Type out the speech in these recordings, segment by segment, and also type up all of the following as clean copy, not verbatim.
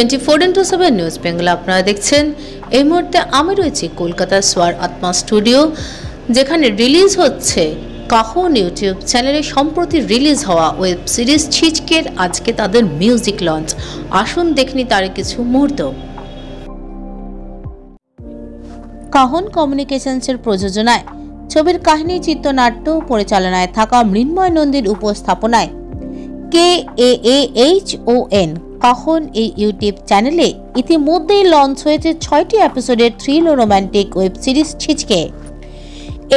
24x7 news Bengal আপনারা দেখছেন। এই মুহূর্তে আমি রয়েছি কলকাতার সোয়ার আত্মা স্টুডিও, যেখানে রিলিজ হচ্ছে কাহন ইউটিউব চ্যানেলে সম্প্রতি রিলিজ হওয়া ওয়েব সিরিজ ছিচকের আজকে তাদের মিউজিক লঞ্চ। আসুন দেখনি তার কিছু মুহূর্ত। কাহন কমিউনিকেশনসের প্রযোজনায় ছবির কাহিনী, চিত্রনাট্য পরিচালনায় থাকা মৃন্ময় নন্দীর উপস্থাপনায় KAAHON কাহন এই ইউটিউব চ্যানেলে ইতিমধ্যেই লঞ্চ হয়েছে 6টি এপিসোডের থ্রিল ও রোমান্টিক ওয়েব সিরিজ ছিচকে।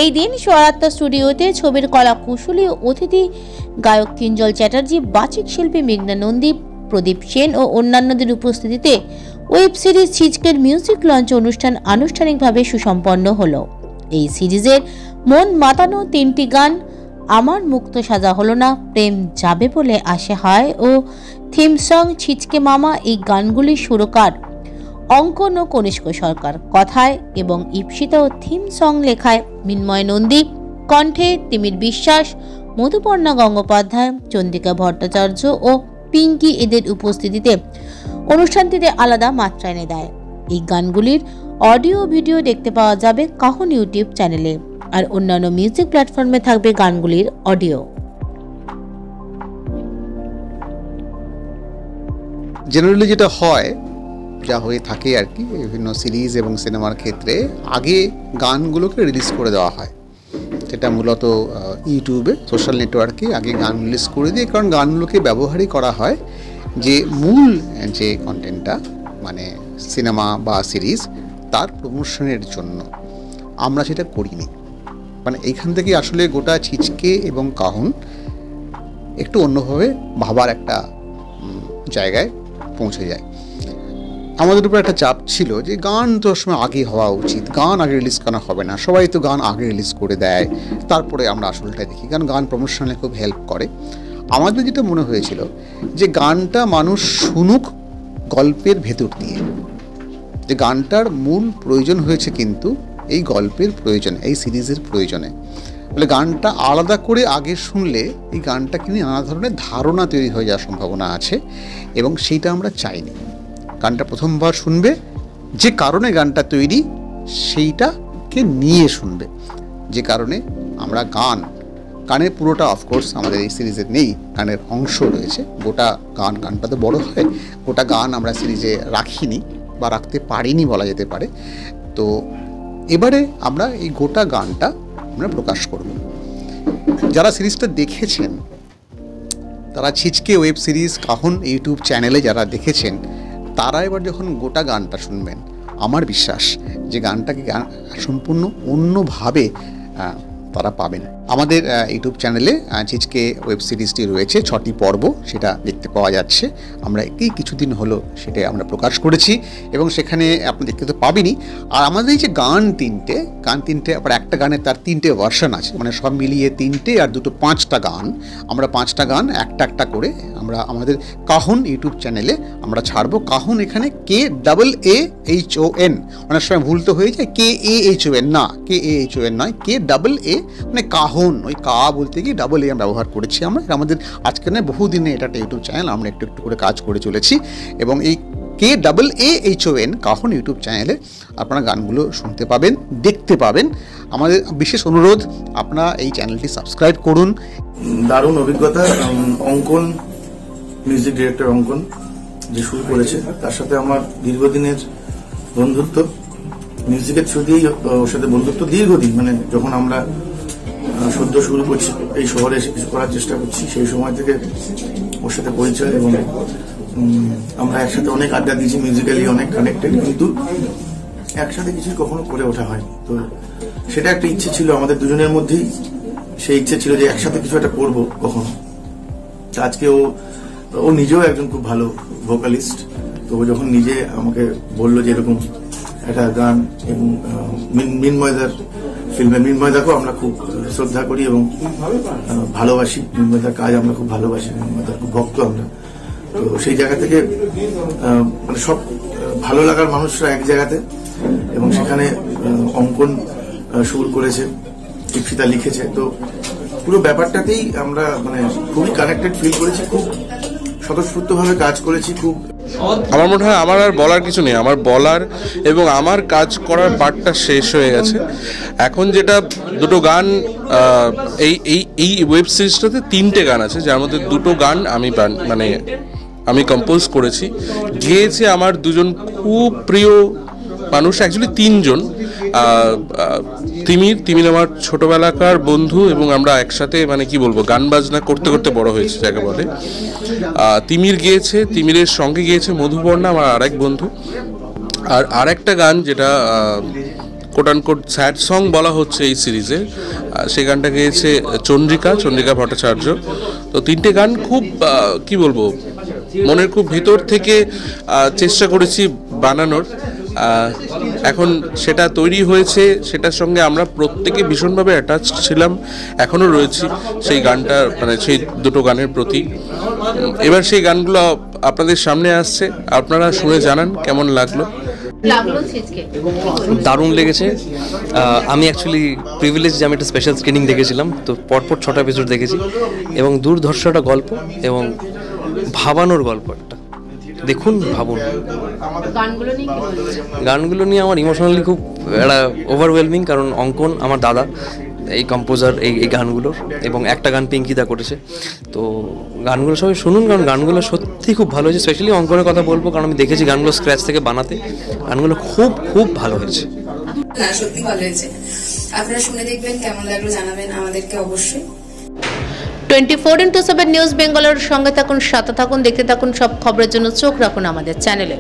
এই দিন সোয়ারাত্তা স্টুডিওতে ছবির কলা কুশলী ও অতিথি গায়ক কিঞ্জল চ্যাটার্জি, বাচিক শিল্পী মেঘনা নন্দী, প্রদীপ সেন ও অন্যান্যদের উপস্থিতিতে ওয়েব সিরিজ ছিচকের মিউজিক লঞ্চ অনুষ্ঠান আনুষ্ঠানিকভাবে সুসম্পন্ন হলো। এই সিরিজের মন মাতানো 3টি গান, আমার মুক্ত সাজা হলো না, প্রেম যাবে বলে আশা হয় ও থিম সং ছিচকে মামা, এই গুলির সুরকার অঙ্কন ও কনিষ্ক সরকার, কথায় এবং ইপসিতা ও থিম সং লেখায় মৃন্ময় নন্দী, কণ্ঠে তিমির বিশ্বাস, মধুপর্ণা গঙ্গোপাধ্যায়, চন্দ্রিকা ভট্টাচার্য ও পিঙ্কি এদের উপস্থিতিতে অনুষ্ঠানটিতে আলাদা মাত্রা এনে দেয়। এই গানগুলির অডিও ভিডিও দেখতে পাওয়া যাবে কাহন ইউটিউব চ্যানেলে, আর অন্যান্য মিউজিক প্ল্যাটফর্মে থাকবে গানগুলির অডিও। জেনারেলি যেটা হয়, যা হয়ে থাকে আর কি, বিভিন্ন সিরিজ এবং সিনেমার ক্ষেত্রে আগে গানগুলোকে রিলিজ করে দেওয়া হয়। যেটা মূলত ইউটিউবে, সোশ্যাল নেটওয়ার্কে আগে গান রিলিজ করে দিয়ে, কারণ গানগুলোকে ব্যবহারই করা হয় যে মূল যে কন্টেন্টটা, মানে সিনেমা বা সিরিজ, তার প্রমোশনের জন্য। আমরা সেটা করিনি। মানে এইখান থেকে আসলে গোটা ছিচকে এবং কাহন একটু অন্যভাবে ভাবার একটা জায়গায় পৌঁছে যায়। আমাদের উপর একটা চাপ ছিল যে গান তো সময় আগে হওয়া উচিত, গান আগে রিলিজ করা হবে না, সবাই তো গান আগে রিলিজ করে দেয়, তারপরে আমরা আসলটা দেখি, কারণ গান প্রমোশনে খুব হেল্প করে। আমাদের যেটা মনে হয়েছিল যে গানটা মানুষ শুনুক গল্পের ভেতর দিয়ে, যে গানটার মূল প্রয়োজন হয়েছে কিন্তু এই গল্পের প্রয়োজনে, এই সিরিজের প্রয়োজনে। বলে গানটা আলাদা করে আগে শুনলে এই গানটা কিন্তু নানা ধরনের ধারণা তৈরি হয়ে যাওয়ার সম্ভাবনা আছে, এবং সেইটা আমরা চাইনি। গানটা প্রথমবার শুনবে, যে কারণে গানটা তৈরি সেইটাকে নিয়ে শুনবে। যে কারণে আমরা গানের পুরোটা অফকোর্স আমাদের এই সিরিজে নেই, গানের অংশ রয়েছে। গানটা তো বড় হয়, গোটা গান আমরা সিরিজে রাখিনি বা রাখতে পারিনি বলা যেতে পারে। তো এবারে আমরা এই গোটা গানটা আমরা প্রকাশ করব। যারা সিরিজটা দেখেছেন, তারা ছিচকে ওয়েব সিরিজ কাহন ইউটিউব চ্যানেলে যারা দেখেছেন, তারা এবার যখন গোটা গানটা শুনবেন, আমার বিশ্বাস যে গানটাকে সম্পূর্ণ অন্যভাবে তারা পাবেন। আমাদের ইউটিউব চ্যানেলে ছিচকে ওয়েব সিরিজটি রয়েছে, 6টি পর্ব, সেটা দেখতে পাওয়া যাচ্ছে। আমরা কিছুদিন হলো সেটা আমরা প্রকাশ করেছি, এবং সেখানে আপনি দেখতে তো পাবেনই। আর আমাদের এই যে গান তিনটে, আবার একটা গানের তার 3টে ভার্সন আছে, মানে সব মিলিয়ে 3টে আর 2টো 5টা গান। আমরা 5টা গান একটা করে আমরা আমাদের কাহন ইউটিউব চ্যানেলে আমরা ছাড়বো। কাহন এখানে KAAHON, অনেক সময় ভুল তো হয়ে যায়, KAHON না, KAHON নয়, KAA, মানে কাহন, ওই কা বলতে গিয়ে ডাবল এ ব্যবহার করেছি আমরা। আমাদের আজকে নয়, বহুদিনে এটা একটা ইউটিউব চ্যানেল, আমরা একটু করে কাজ করে চলেছি, এবং এই KAAHON কাহন ইউটিউব চ্যানেলে আপনারা গানগুলো শুনতে পাবেন, দেখতে পাবেন। আমাদের বিশেষ অনুরোধ, আপনারা এই চ্যানেলটি সাবস্ক্রাইব করুন। দারুণ অভিজ্ঞতা। অঙ্কন, মিউজিক ডিরেক্টর অঙ্কন যে শুরু করেছে, তার সাথে আমার দীর্ঘদিনের বন্ধুত্ব, মিউজিকের থ্রু দিয়েই ওর সাথে বন্ধুত্ব দীর্ঘদিন। মানে যখন আমরা সদ্য শুরু করছি, এই শহরে এসে কিছু করার চেষ্টা করছি, সেই সময় থেকে ওর সাথে পরিচয়, এবং আমরা একসাথে অনেক আড্ডা দিয়েছি, মিউজিক্যালি অনেক কানেক্টেড, কিন্তু একসাথে কিছু কখনো করে ওঠা হয়নি। তো সেটা একটা ইচ্ছে ছিল আমাদের দুজনের মধ্যেই, সেই ইচ্ছে ছিল যে একসাথে কিছু একটা করবো কখনো। আজকে ও নিজেও একজন খুব ভালো ভোকালিস্ট, তো ও যখন নিজে আমাকে বললো যে এরকম একটা গান, এবং মৃন্ময়দার ফিল্মে, মৃন্ময়দাকেও আমরা খুব শ্রদ্ধা করি এবং ভালোবাসি, মৃন্ময়দার কাজ আমরা খুব ভালোবাসি, মৃন্ময়দার খুব ভক্ত আমরা। তো সেই জায়গা থেকে মানে সব ভালো লাগার মানুষরা এক জায়গাতে, এবং সেখানে অঙ্কন সুর করেছে, ইপসিতা লিখেছে, তো পুরো ব্যাপারটাতেই আমরা মানে খুবই কানেক্টেড ফিল করেছি, খুব স্বতঃস্ফূর্তভাবে কাজ করেছি। খুব আমার মনে হয় আমার আর বলার কিছু নেই, আমার বলার এবং আমার কাজ করার পার্টটা শেষ হয়ে গেছে। এখন যেটা দুটো গান, এই ওয়েব সিরিজটাতে 3টে গান আছে, যার মধ্যে 2টো গান আমি কম্পোজ করেছি। গেয়েছে আমার 2জন খুব প্রিয় মানুষ, অ্যাকচুয়ালি 3জন। তিমির আমার ছোটবেলাকার বন্ধু এবং আমরা একসাথে কি বলবো গান বাজনা করতে করতে বড় হয়েছে যাকে বলে। তিমির গেয়েছে, তিমিরের সঙ্গে গিয়েছে মধুবর্ণা, আমার আরেক বন্ধু। আর আরেকটা গান যেটা quote and quote sad song বলা হচ্ছে এই সিরিজে, সেই গানটা গেয়েছে চন্দ্রিকা ভট্টাচার্য। তো 3টে গান খুব কি বলবো মনের খুব ভেতর থেকে চেষ্টা করেছি বানানোর। এখন সেটা তৈরি হয়েছে, সেটার সঙ্গে আমরা প্রত্যেকে ভীষণভাবে অ্যাটাচ ছিলাম, এখনও রয়েছি সেই গানটা সেই 2টো গানের প্রতি। এবার সেই গানগুলো আপনাদের সামনে আসছে, আপনারা শুনে জানান কেমন লাগলো। দারুণ লেগেছে। আমি অ্যাকচুয়ালি প্রিভিলেজ যে আমি একটা স্পেশাল স্ক্রিনিং দেখেছিলাম, তো পরপর 6টা এপিসোড দেখেছি এবং দুর্ধর্ষ একটা গল্প এবং ভাবানোর গল্প একটা। দেখুন, ভাবুন। গানগুলো নিয়ে আমার ইমোশনালি খুব একটা ওভারওয়েলমিং, কারণ অঙ্কন আমার দাদা এই কম্পোজার এই গানগুলোর, এবং একটা গান পিঙ্কিদা করেছে। তো গানগুলো সবাই শুনুন, কারণ গানগুলো সত্যি খুব ভালো হয়েছে। স্পেশালি অঙ্কনের কথা বলবো, কারণ আমি দেখেছি গানগুলো স্ক্র্যাচ থেকে বানাতে, গানগুলো খুব খুব ভালো হয়েছে। সত্যি ভালো হয়েছে, আপনারা শুনে দেখবেন, কেমন লাগলো জানাবেন আমাদেরকে অবশ্যই। 24x7 নিউজ বেঙ্গলের সঙ্গে থাকুন, সাথে থাকুন, দেখতে থাকুন সব খবরের জন্য চোখ রাখুন আমাদের চ্যানেলে।